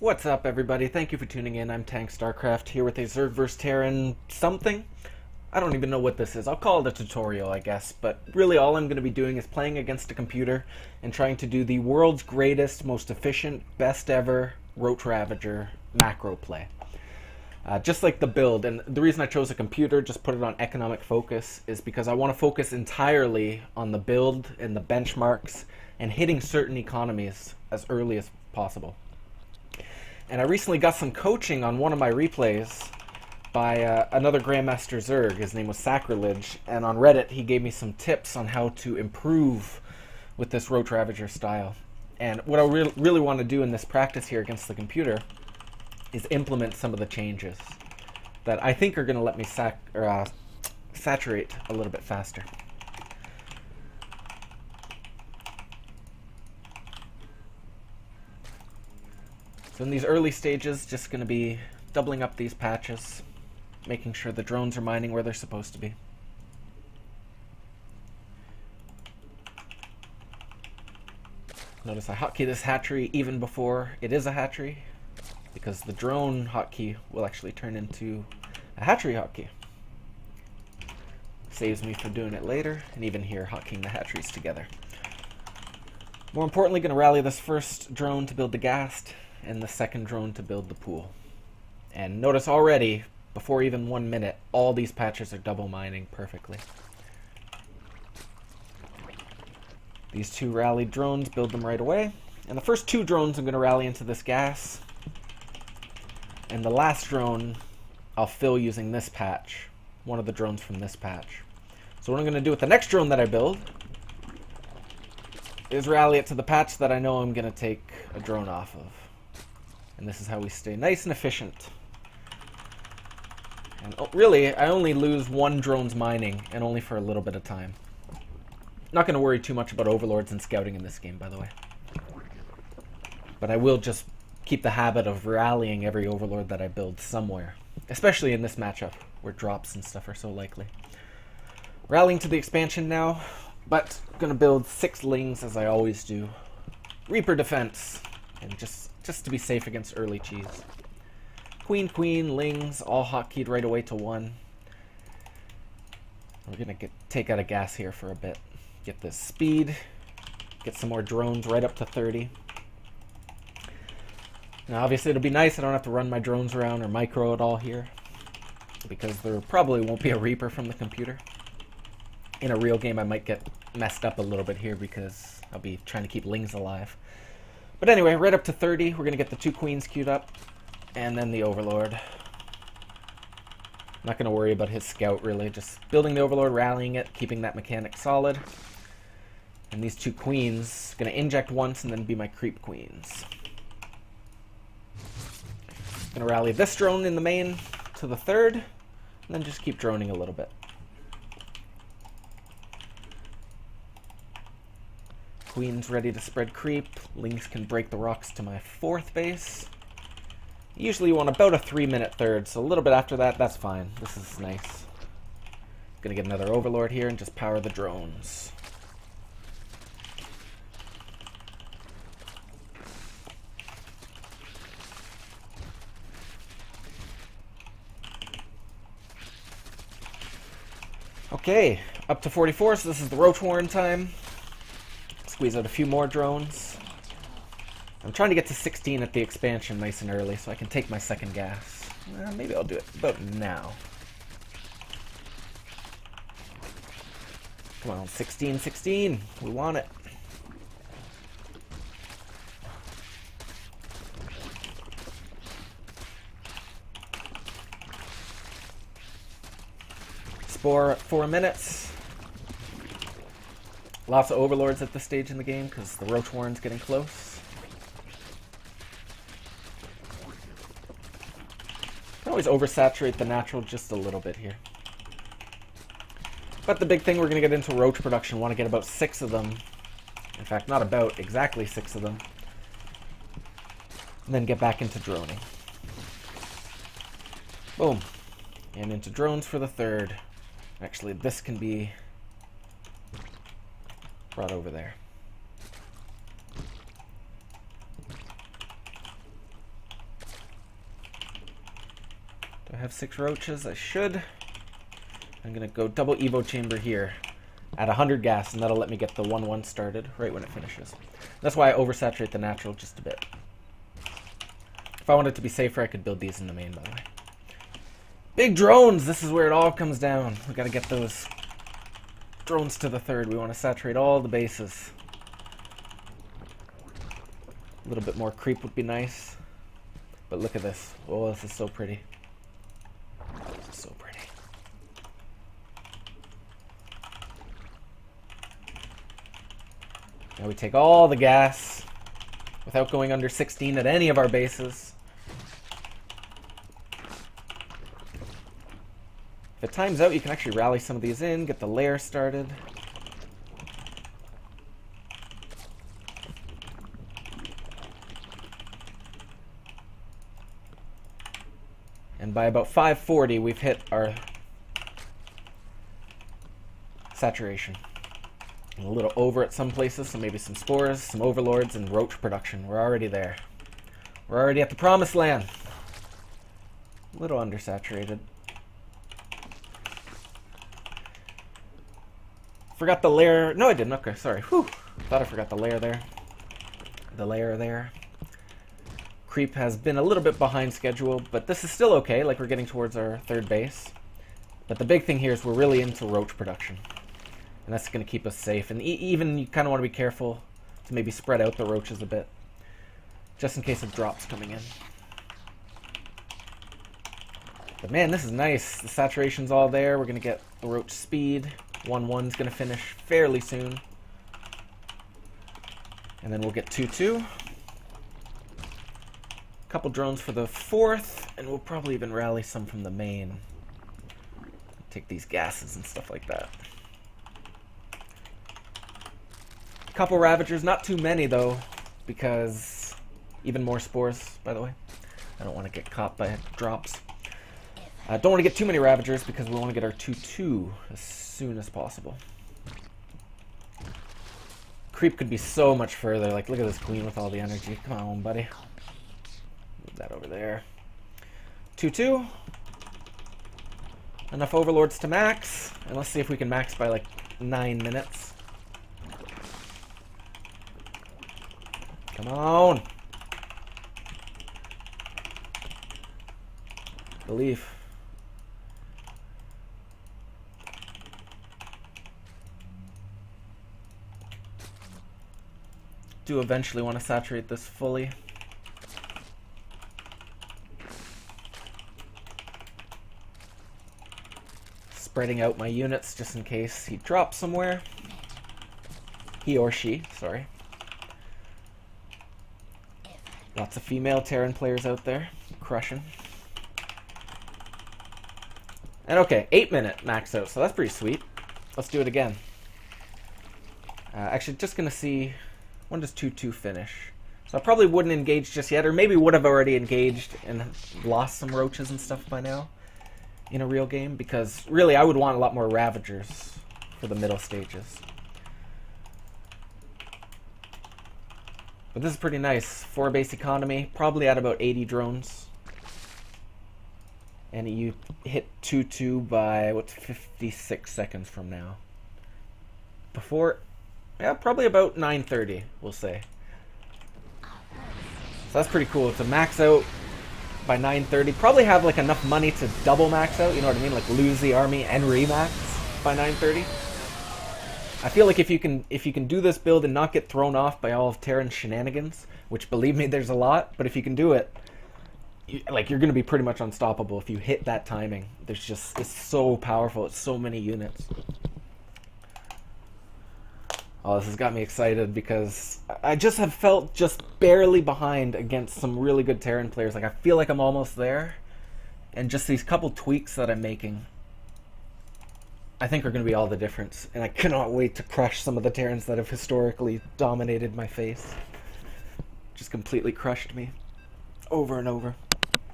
What's up, everybody? Thank you for tuning in. I'm Tang StarCraft here with a Zerg vs Terran something. I don't even know what this is. I'll call it a tutorial, I guess, but really all I'm going to be doing is playing against a computer and trying to do the world's greatest, most efficient, best ever Roach-Ravager macro play. Just like the build, and the reason I chose a computer, just put it on economic focus, is because I want to focus entirely on the build and the benchmarks and hitting certain economies as early as possible. And I recently got some coaching on one of my replays by another Grandmaster Zerg. His name was Sacrilege, and on Reddit he gave me some tips on how to improve with this Roach-Ravager style. And what I really want to do in this practice here against the computer is implement some of the changes that I think are going to let me saturate a little bit faster. So in these early stages, just going to be doubling up these patches, making sure the drones are mining where they're supposed to be. Notice I hotkey this hatchery even before it is a hatchery, because the drone hotkey will actually turn into a hatchery hotkey. Saves me from doing it later, and even here hotkeying the hatcheries together. More importantly, going to rally this first drone to build the ghast, and the second drone to build the pool. And notice already, before even 1 minute, all these patches are double mining perfectly. These two rallied drones, build them right away. And the first two drones I'm going to rally into this gas. And the last drone I'll fill using this patch, one of the drones from this patch. So what I'm going to do with the next drone that I build is rally it to the patch that I know I'm going to take a drone off of. And this is how we stay nice and efficient. And really, I only lose one drone's mining, and only for a little bit of time. Not going to worry too much about overlords and scouting in this game, by the way. But I will just keep the habit of rallying every overlord that I build somewhere. Especially in this matchup, where drops and stuff are so likely. Rallying to the expansion now, but going to build 6 Lings as I always do. Reaper defense, and just to be safe against early cheese. Queen, Lings, all hotkeyed right away to 1. We're going to take out a gas here for a bit. Get this speed, get some more drones right up to 30. Now obviously it'll be nice I don't have to run my drones around or micro at all here, because there probably won't be a Reaper from the computer. In a real game I might get messed up a little bit here because I'll be trying to keep Lings alive. But anyway, right up to 30, we're going to get the 2 queens queued up, and then the overlord. I'm not going to worry about his scout really, just building the overlord, rallying it, keeping that mechanic solid. And these 2 queens, going to inject once and then be my creep queens. Going to rally this drone in the main to the 3rd, and then just keep droning a little bit. Queen's ready to spread creep. Lings can break the rocks to my 4th base. Usually you want about a 3-minute third, so a little bit after that, that's fine. This is nice. Gonna get another overlord here and just power the drones. Okay, up to 44, so this is the Roach Warren time. Squeeze out a few more drones. I'm trying to get to 16 at the expansion nice and early so I can take my second gas. Maybe I'll do it about now. Come on, 16. We want it. Spore at 4 minutes. Lots of overlords at this stage in the game because the Roach Warren's getting close. Can always oversaturate the natural just a little bit here. But the big thing, we're going to get into roach production. Want to get about 6 of them. In fact, not about, exactly 6 of them. And then get back into droning. Boom. And into drones for the 3rd. Actually, this can be brought over there. I have 6 roaches? I should. I'm gonna go double Evo chamber here at 100 gas, and that'll let me get the 1-1 started right when it finishes. That's why I oversaturate the natural just a bit. If I wanted to be safer, I could build these in the main, by the way. Big drones! This is where it all comes down. We gotta get those drones to the 3rd. We want to saturate all the bases. A little bit more creep would be nice. But look at this. Oh, this is so pretty. This is so pretty. Now we take all the gas without going under 16 at any of our bases. If it times out, you can actually rally some of these in, get the lair started. And by about 540, we've hit our saturation. And a little over at some places, so maybe some spores, some overlords, and roach production. We're already there. We're already at the promised land. A little undersaturated. Forgot the lair. No, I didn't. Okay, sorry. Whew. Thought I forgot the lair there. The lair there. Creep has been a little bit behind schedule, but this is still okay. Like, we're getting towards our 3rd base. But the big thing here is we're really into roach production. And that's going to keep us safe. And even you kind of want to be careful to maybe spread out the roaches a bit. Just in case of drops coming in. But man, this is nice. The saturation's all there. We're going to get the roach speed. 1-1's going to finish fairly soon. And then we'll get 2-2. Couple drones for the 4th, and we'll probably even rally some from the main. Take these gases and stuff like that. Couple Ravagers, not too many though, because even more spores, by the way. I don't want to get caught by drops. I don't want to get too many Ravagers because we want to get our 2-2 as soon as possible. Creep could be so much further. Like, look at this queen with all the energy. Come on, buddy. That over there. 2-2. Enough overlords to max. And let's see if we can max by like 9 minutes. Come on. Belief. Do eventually want to saturate this fully. Spreading out my units just in case he drops somewhere. He or she, sorry. Lots of female Terran players out there, crushing. And okay, 8-minute max out, so that's pretty sweet. Let's do it again. Actually, just gonna see, when does 2-2 finish? So I probably wouldn't engage just yet, or maybe would have already engaged and lost some roaches and stuff by now in a real game, because really I would want a lot more Ravagers for the middle stages. But this is pretty nice. 4 base economy, probably at about 80 drones. And you hit 2-2 by, what's 56 seconds from now? Before, yeah, probably about 9:30, we'll say. So that's pretty cool. To max out by 9:30, probably have like enough money to double max out, you know what I mean? Like lose the army and remax by 9:30. I feel like if you can do this build and not get thrown off by all of Terran's shenanigans, which believe me, there's a lot, but if you can do it, you're going to be pretty much unstoppable if you hit that timing. There's just, it's so powerful. It's so many units. Oh, this has got me excited because I just have felt just barely behind against some really good Terran players. Like, I feel like I'm almost there, and just these couple tweaks that I'm making, I think are going to be all the difference. And I cannot wait to crush some of the Terrans that have historically dominated my face. Just completely crushed me over and over.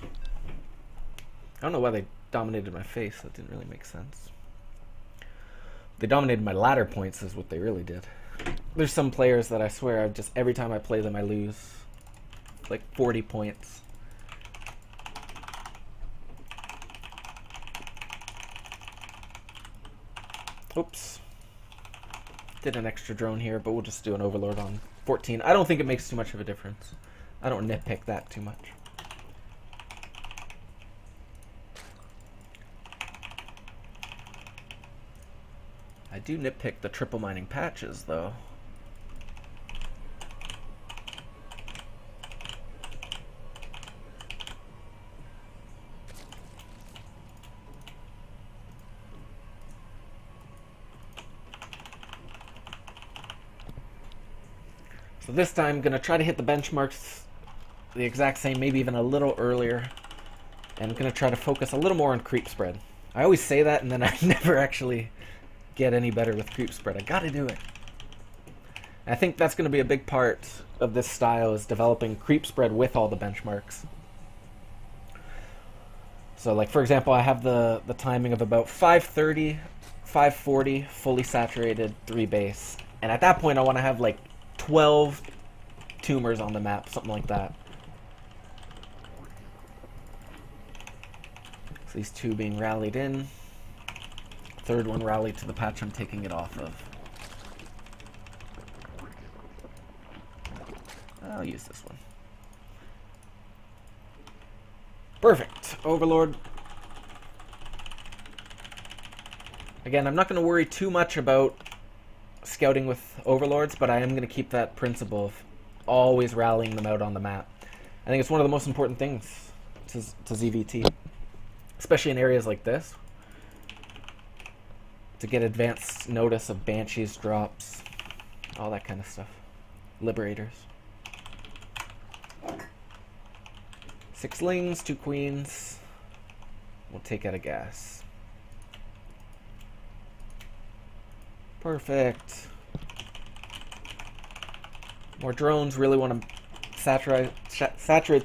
I don't know why they dominated my face. That didn't really make sense. They dominated my ladder points is what they really did. There's some players that I swear every time I play them I lose like 40 points. Oops. Did an extra drone here, but we'll just do an overlord on 14. I don't think it makes too much of a difference. I don't nitpick that too much. I do nitpick the triple mining patches, though. So this time I'm going to try to hit the benchmarks the exact same, maybe even a little earlier. And I'm going to try to focus a little more on creep spread. I always say that and then I never actually get any better with creep spread. I got to do it. I think that's going to be a big part of this style, is developing creep spread with all the benchmarks. So like for example, I have the timing of about 530, 540, fully saturated, 3 base. And at that point I want to have like 12 tumors on the map, something like that. So these 2 being rallied in. Third one rallied to the patch I'm taking it off of. I'll use this one. Perfect. Overlord. Again, I'm not going to worry too much about scouting with overlords, but I am going to keep that principle of always rallying them out on the map. I think it's one of the most important things to ZVT, especially in areas like this, to get advanced notice of banshees, drops, all that kind of stuff. Liberators. 6 lings, 2 queens. We'll take out a gas. Perfect. More drones. Really want to saturate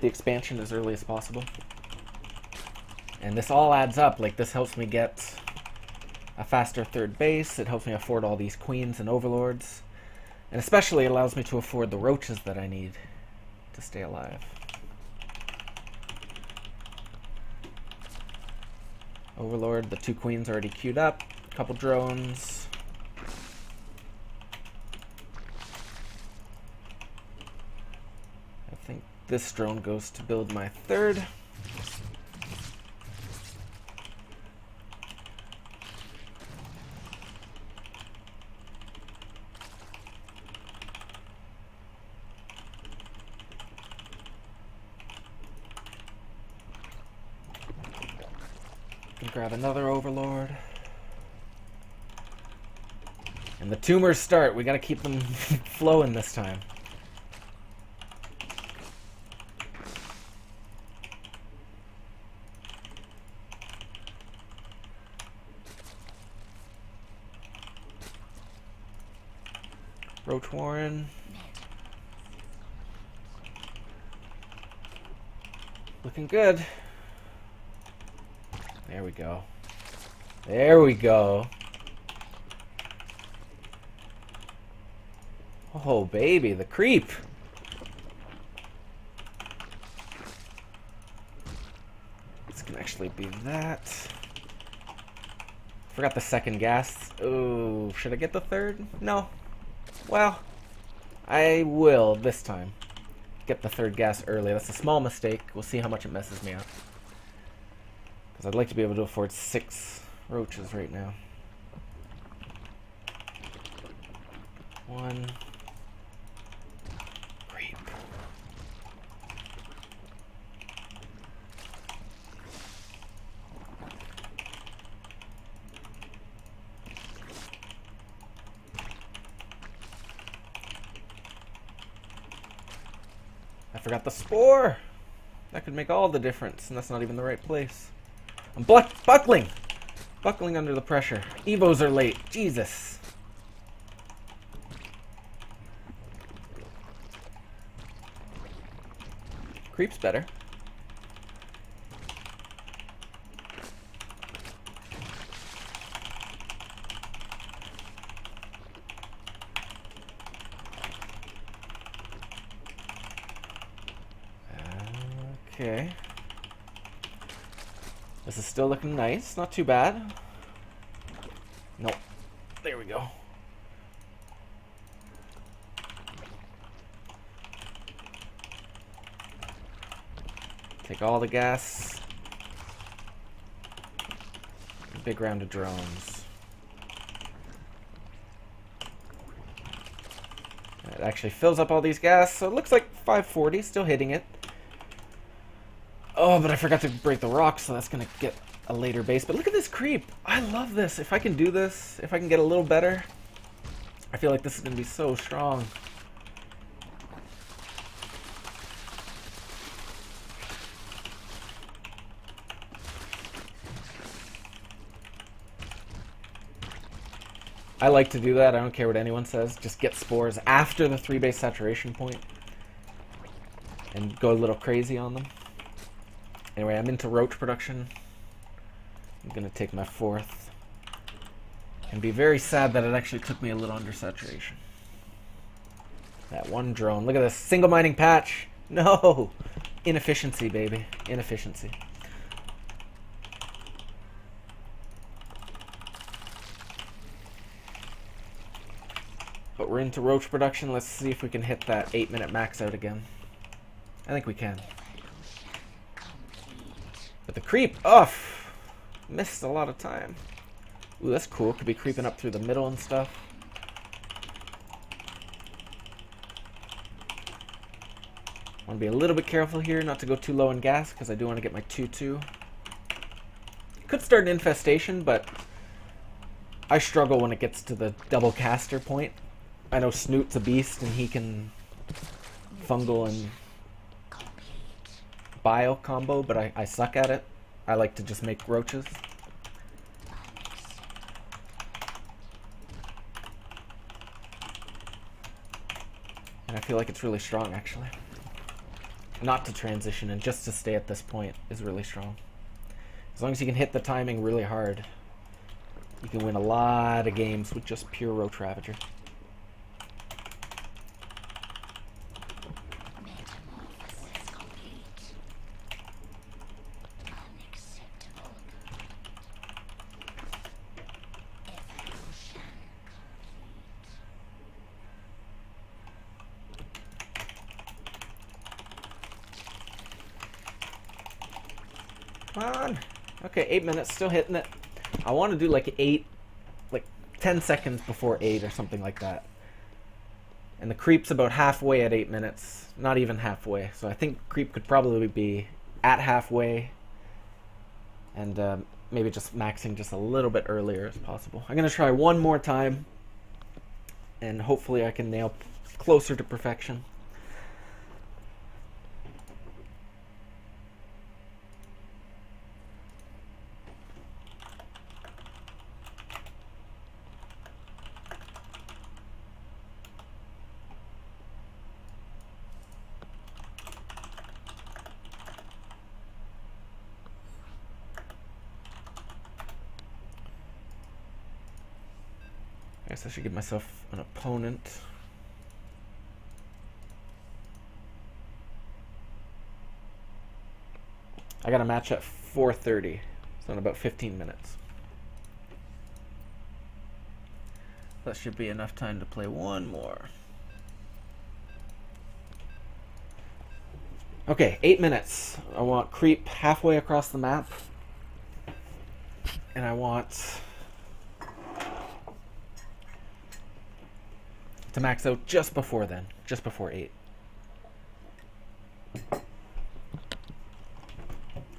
the expansion as early as possible. And this all adds up. Like, this helps me get a faster 3rd base. It helps me afford all these queens and overlords. And especially allows me to afford the roaches that I need to stay alive. Overlord, the 2 queens already queued up. A couple drones. I think this drone goes to build my 3rd. Grab another overlord. And the tumors start. We gotta keep them flowing this time. Roach Warren. Looking good. There we go. There we go. Oh, baby, the creep. This can actually be that. Forgot the 2nd gas. Oh, should I get the 3rd? No. Well, I will this time. Get the 3rd gas early. That's a small mistake. We'll see how much it messes me up. Because I'd like to be able to afford 6 roaches right now. 1. Creep. I forgot the spore! That could make all the difference, and that's not even the right place. I'm buckling! Buckling under the pressure. Evos are late. Jesus. Creep's better. Okay. This is still looking nice. Not too bad. Nope. There we go. Take all the gas. Big round of drones. It actually fills up all these gas, so it looks like 540, still hitting it. Oh, but I forgot to break the rock, so that's going to get a later base. But look at this creep. I love this. If I can do this, if I can get a little better, I feel like this is going to be so strong. I like to do that. I don't care what anyone says. Just get spores after the 3-base saturation point and go a little crazy on them. Anyway, I'm into roach production. I'm going to take my 4th and be very sad that it actually took me a little under saturation. That one drone. Look at this. Single mining patch. No! Inefficiency, baby. Inefficiency. But we're into roach production. Let's see if we can hit that 8-minute max out again. I think we can. But the creep, missed a lot of time. Ooh, that's cool. Could be creeping up through the middle and stuff. Want to be a little bit careful here, not to go too low in gas, because I do want to get my 2-2. Could start an infestation, but I struggle when it gets to the double caster point. I know Snoot's a beast, and he can fungal and bio combo, but I suck at it. I like to just make roaches. And I feel like it's really strong, actually. Not to transition and just to stay at this point is really strong. As long as you can hit the timing really hard, you can win a lot of games with just pure Roach-Ravager. Come on. Okay, 8 minutes, still hitting it. I want to do like 10 seconds before 8 or something like that. And the creep's about halfway at 8 minutes. Not even halfway. So I think creep could probably be at halfway. And maybe just maxing just a little bit earlier as possible. I'm going to try one more time. And hopefully I can nail closer to perfection. I guess I should give myself an opponent. I got a match at 4:30, so in about 15 minutes. That should be enough time to play one more. Okay, 8 minutes. I want creep halfway across the map. And I want to max out just before then, just before 8.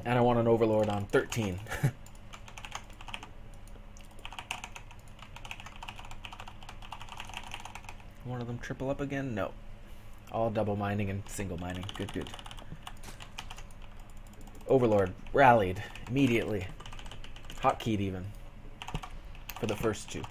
And I want an overlord on 13. One of them triple up again? No. All double mining and single mining. Good, good. Overlord rallied immediately. Hotkeyed even. For the first 2.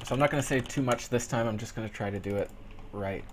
So I'm not going to say too much this time. I'm just going to try to do it right.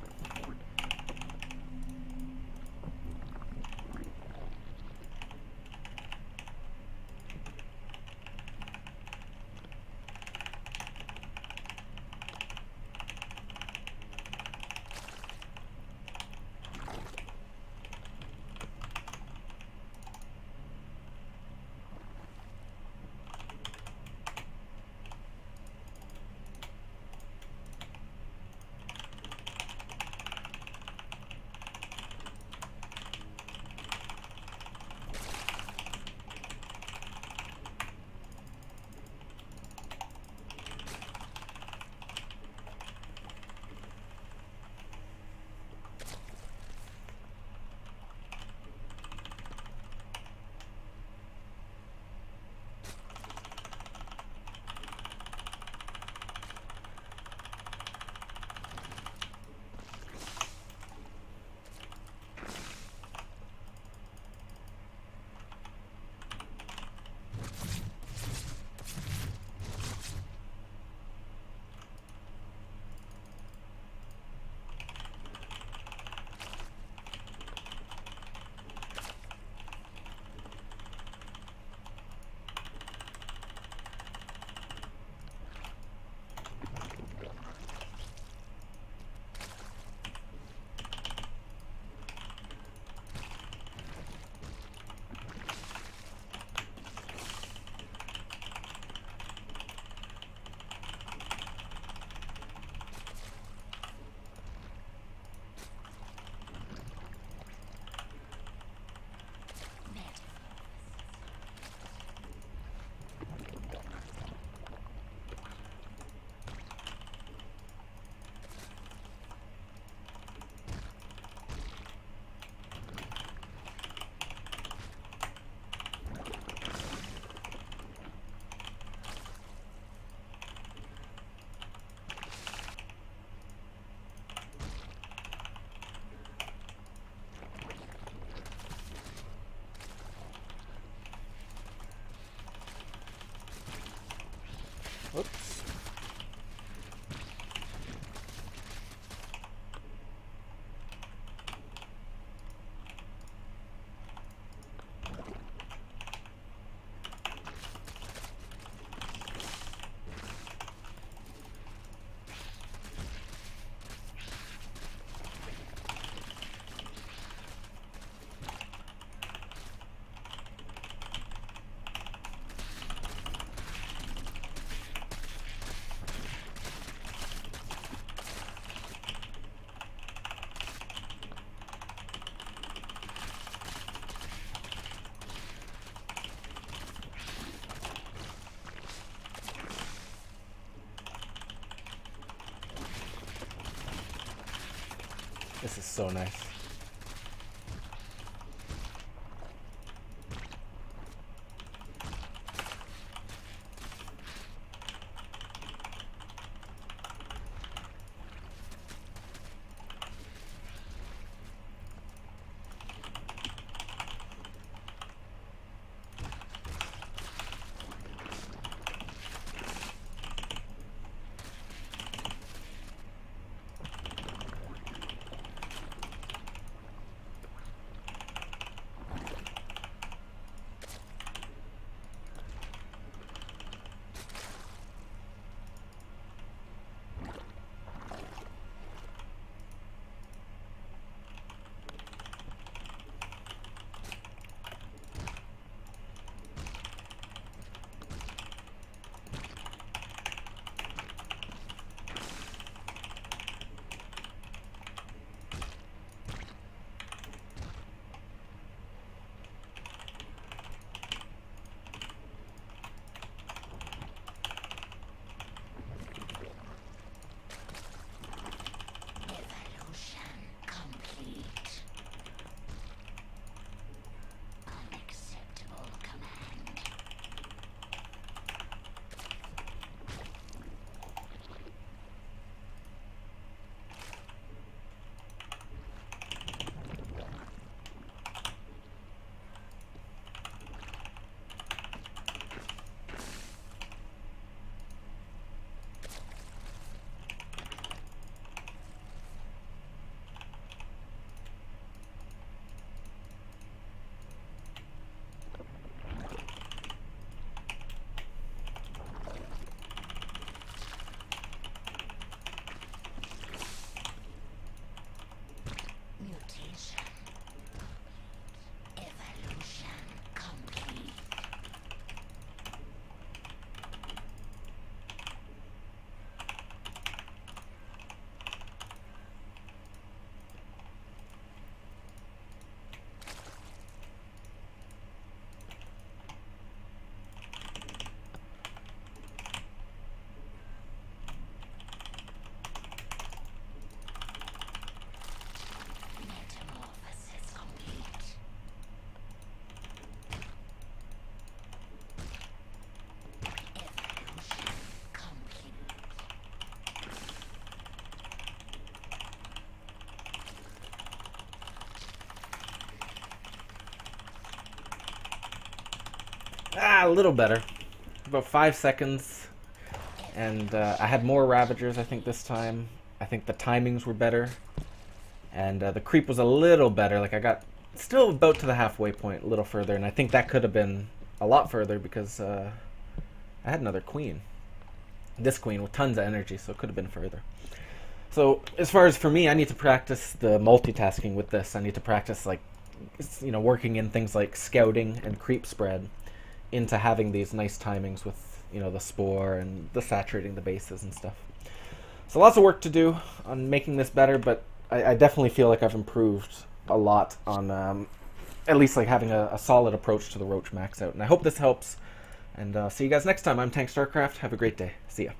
Whoops. This is so nice. A little better. About 5 seconds. And I had more Ravagers, I think, this time. I think the timings were better. And the creep was a little better. Like, I got still about to the halfway point, a little further. And I think that could have been a lot further because I had another queen. This queen with tons of energy, so it could have been further. So, as far as for me, I need to practice the multitasking with this. I need to practice, like, you know, working in things like scouting and creep spread into having these nice timings with, you know, the spore and the saturating the bases and stuff. So lots of work to do on making this better, but I definitely feel like I've improved a lot on at least like having a solid approach to the Roach max out. And I hope this helps. And see you guys next time. I'm Tang StarCraft. Have a great day. See ya.